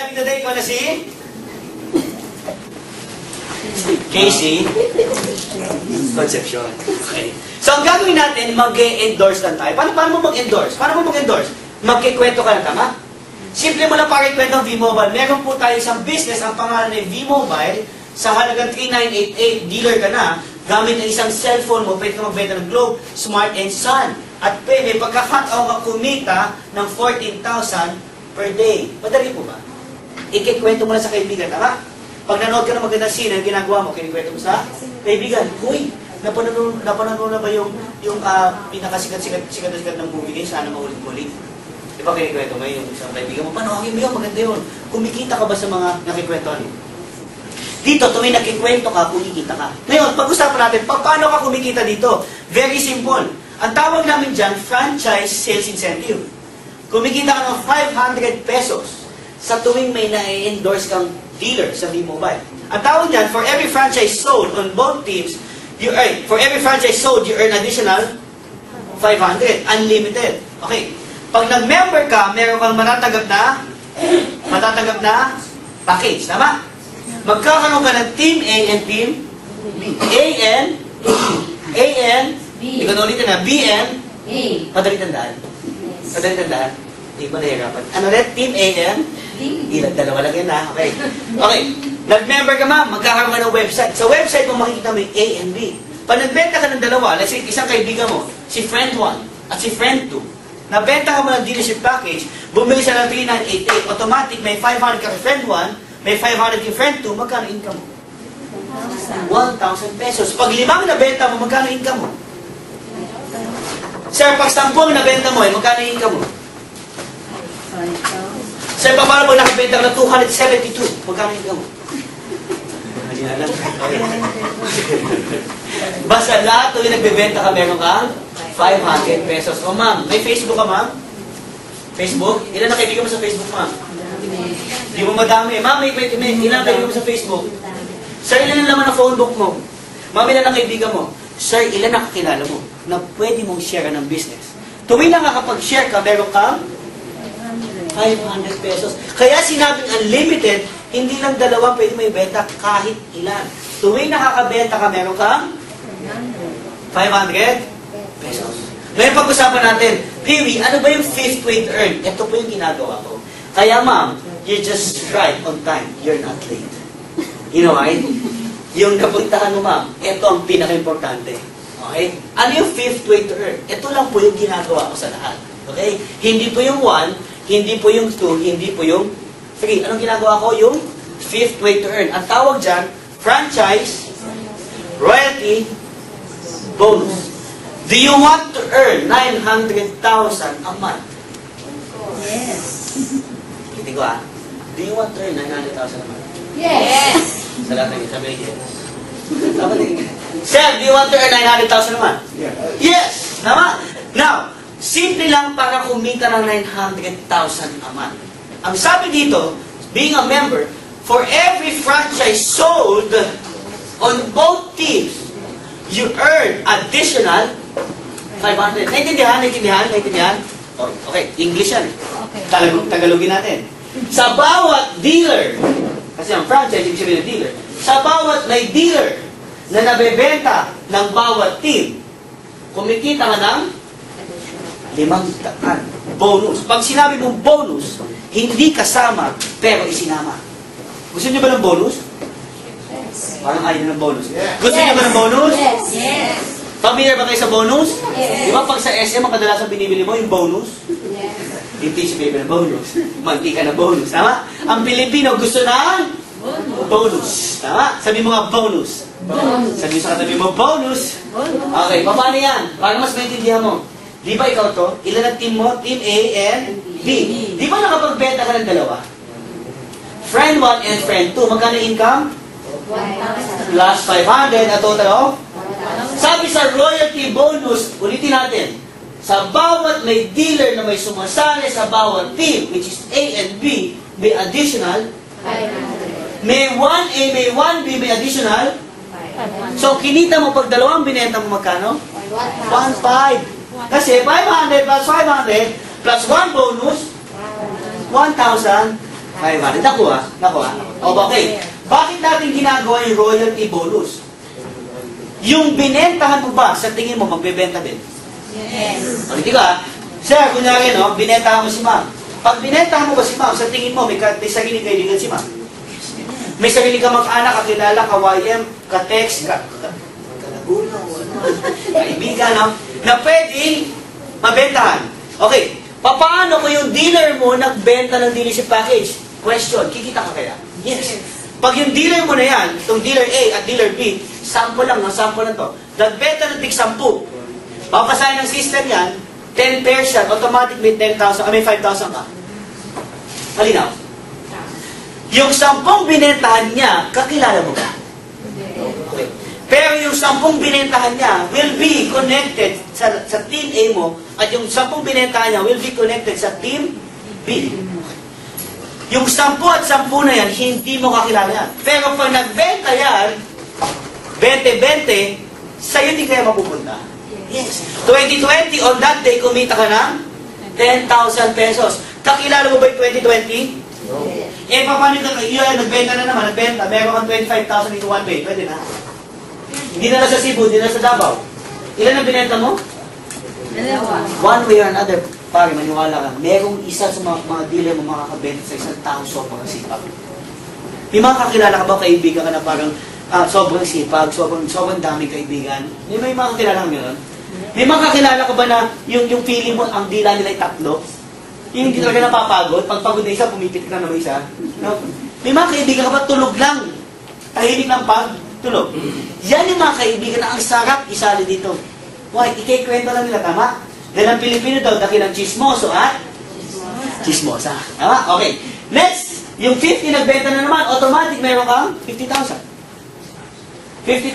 Today ko na si Casey Concepcion. Okay. So, ang gagawin natin, mag-endorse lang tayo. Paano mo mag-endorse? Magkikwento ka na, tama? Simple mo lang pakikwento ng V-Mobile. Meron po tayo isang business, ang pangalan ay V-Mobile, sa halagang 3988, dealer ka na, gamit ang isang cellphone mo, pwede ka magbenta ng Globe, Smart and Sun. At pwede, pagka-cut-out ka kumita ng 14,000 per day. Madali po ba? Ikikwento mo na sa kaibigan, tama? Pag nanood ka ng magandang scene, ang ginagawa mo, kinikwento mo sa kaibigan. Uy, napanood na ba yung pinakasikat ng movie ngayon, sana maulit-ulit. Di ba kinikwento mo yung isang kaibigan mo, panoorin mo yun, maganda yun. Kumikita ka ba sa mga nakikwentohan? Dito, tuwing nakikwento ka, kumikita ka. Ngayon, pag-usapan natin, paano ka kumikita dito? Very simple. Ang tawag namin dyan, franchise sales incentive. Kumikita ka ng 500 pesos sa tuwing may na-endorse kang dealer sa V-Mobile. Ang tawag niyan, for every franchise sold on both teams, you earn additional 500. Unlimited. Okay. Pag nag-member ka, meron kang matatanggap na package. Tama? Magkakaroon ka ng Team A and Team B. Hindi ko na ulitin na, B and A. Madali tandaan. Madali tandaan. Hindi ba nahirapan? Ano rin? Team A and ilan? Dalawa lang yan ha. Okay. Okay. Nag-member ka magkakaroon ka ng website. Sa website mo makikita mo yung A and B. Pag nagbenta ka ng dalawa, let's say isang kaibigan mo, si friend 1 at si friend 2, nabenta ka mo ng dealership package, bumili siya ng 3988, automatic may 500 ka kay friend 1, may 500 kay friend 2, magkano income mo? 1,000 pesos. Pag 5 nabenta mo, magkano income mo? Sir, pag 10 nabenta mo, magkano income mo? Sir, paano pag nakabenta ka ng 272, magkano income mo? Hindi na lang. Basta lahat tuwing nagbebenta ka, meron kang 500 pesos. O ma'am, may Facebook ka ma'am? Facebook? Ilan na kaibigan mo sa Facebook ma'am? Hindi mo madami. Ma'am, ilan kaibigan mo sa Facebook? Sir, ilan ang laman ng phone book mo? Ma'am, ilan ang kaibigan mo? Sir, ilan ang kakilala mo na pwede mong share ng business? Tuwing lang nakakapag-share ka, meron kang 500 pesos. Kaya sinabing unlimited, hindi lang dalawa pwede may benta kahit ilan. Tuwing nakakabenta ka, meron kang 500 pesos. Ngayon pag-usapan natin, Peewee, ano ba yung 5th way to earn? Ito po yung ginagawa ko. Kaya ma'am, you're just right on time. You're not late. You know why? Yung napuntahan mo ma'am, ito ang pinaka-importante. Okay? Ano yung 5th way to earn? Ito lang po yung ginagawa ko sa lahat. Okay? Hindi po yung 1, hindi po yung 2, hindi po yung 3. Anong ginagawa ko? Yung 5th way to earn. Ang tawag dyan, franchise, royalty, bonus. Do you want to earn 900,000 a month? Yes. Hindi ko Do you want to earn 900,000 a month? Yes. Sa lahat ng sabi niya, yes. Sir, do you want to earn 900,000 a month? Yeah. Yes! Tama? Now, simple lang para kumita ng 900,000 a month. Ang sabi dito, being a member, for every franchise sold on both teams, you earn additional 500. Naintindihan? Okay, English yan. Okay. Tagalogin natin. Sa bawat dealer, kasi ang franchise, ibig sabihin ng dealer, sa bawat may dealer na nabebenta ng bawat team, kumikita ka ng 500 bonus. Pag sinabi mong bonus, hindi kasama, pero isinama. Gusto niyo ba ng bonus? Yes. Parang ayaw ng bonus. Gusto niyo ba ng bonus? Yes. Yes. Familiar ba kayo sa bonus? Yes. Di ba pag sa SM, ang kadalasan binibili mo yung bonus? Yes. Yung tissue paper na bonus. Mantika na bonus. Tama? Ang Pilipino gusto ng bonus. Tama? Sabi mo nga bonus. Bonus. Sabi sa katabi mo bonus. Bonus. Okay, paano yan? Para mas maintindihan mo. Di ba ikaw to? Ilan ang team mo? Team A and B. Di ba nakapagbenta ka ng dalawa? Friend 1 and friend 2. Magkano income? 1,000. Plus 500 at total of? Sabi sa royalty bonus, ulitin natin, sa bawat may dealer na may sumasali sa bawat team, which is A and B, may additional 500. May 1A, may 1B, may additional. So, kinita mo pag dalawang binenta mo magkano? 1,500. Kasi 500 plus 500 plus 1 bonus, 1,500. 500. Nakuha? Nakuha? O, okay. Bakit natin ginagawa yung royalty bonus? Yung binentahan mo ba, sa tingin mo, magbebenta din? Yes. O, hindi ka, sir, kunyari, no, binentahan mo si ma'am. Pag binentahan mo ba si ma'am, sa tingin mo, may sarili kaibigan si ma'am? May sarili ka mag-anak, kakilala, ka-YM, ka-text, kalaguna, kaibigan, no? Na pwedeng mabentahan. Okay, paano kung yung dealer mo nagbenta ng dealership package? Question, kikita ka kaya? Yes. Pag yung dealer mo na yan, itong dealer A at dealer B, sample lang, sample lang to. Nagbenta ng tig 10. Papasahin ng system yan, 10 pairs yan, automatic may 10,000, may 5,000 ka. Malinaw? Yung 10 binentahan niya, kakilala mo ba? Okay. Pero yung 10 binentahan niya will be connected sa team A mo at yung 10 binentahan niya will be connected sa team B. Yung 10 at 10 na yan, hindi mo kakilala yan. Pero pag nagbenta yan, 20-20, sa'yo di kaya mapupunta. Yes. 2020, on that day, kumita ka ng 10,000 pesos. Kakilala mo ba yung 2020? No. Eh, paano ka, yun, nagbenta na naman, nagbenta, meron kang 25,000 into one way. Pwede na. Hindi na lang sa Cebu, hindi na sa Davao. Ilan ang binenta mo? One way or another, pare, maniwala ka, merong isa sa mga dealer mo makakabenta sa isang tao sobrang sipag. May mga kakilala ka ba, kaibigan ka na parang sobrang sipag, sobrang daming kaibigan? May mga kakilala ka gano'n? May mga kakilala ka ba na yung feeling mo, ang dila nila ay 3? Yung hindi talaga napapagod, pag pagod na isa, pumipitik na naman isa. No? May mga kaibigan ka ba, tulog lang, tahimik lang tulog. Yan yung mga kaibigan na ang sarap isali dito. Why? Ikikwento lang nila, tama? Dahil ang Pilipino daw, dakilang chismoso at chismosa. Tama? Okay. Next, yung 50 nagbenta na naman, automatic meron kang 50,000. 50,000.